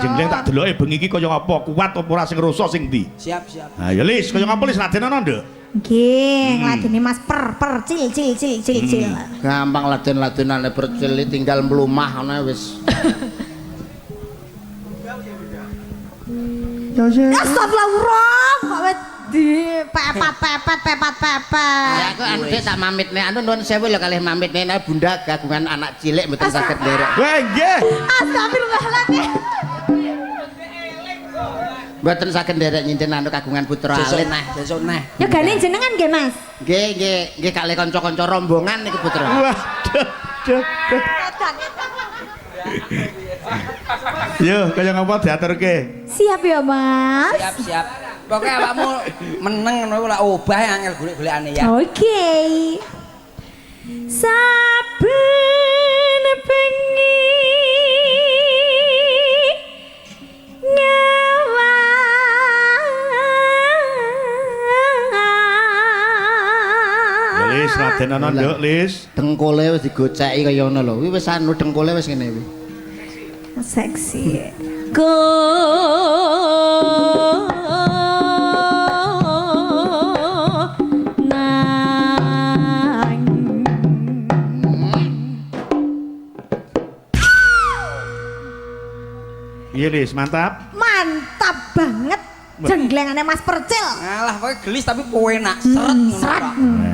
jengleng tak deloke bengi iki kaya apa kuat apa ora sing ngrasa sing ndi. Siap, siap. Ha ya Lis, kaya apa Lis Raden ana nduk? Nggih, ngladeni Mas cil. Gampang laden-ladenane percil tinggal mlumah ngono wis. Astagfirullah, kok wis di pepet. Ya aku anu Dik tak mamitne anu nuwun sewu lho kalih mamitne Bunda kagungan anak cilik mboten saged nderek. Wah nggih. Astagfirullahaladzim. Mboten saged nderek nyinten anu kagungan putra alit nah. Sesuk neh. Ya gane jenengan nggih, Mas. Nggih kalih kanca-kanca rombongan niku putra. Waduh. Yo, kaya ngapa diaturke? Siap ya, Mas. Siap, siap. Pokoke awakmu meneng ngono lak obah angel golek-golekane ya. Oke. Saben bengi nyawa Ya Lis, Raden ana nduk Lis. Dengkule wis digoceki kaya ngono lho. Kuwi wis anu dengkule wis ngene kuwi. seksi. Iya Lis, mantap. Mantap banget jenglengane Mas Percil. Alah, kowe gelis tapi kowe enak, seret ngono. Seret.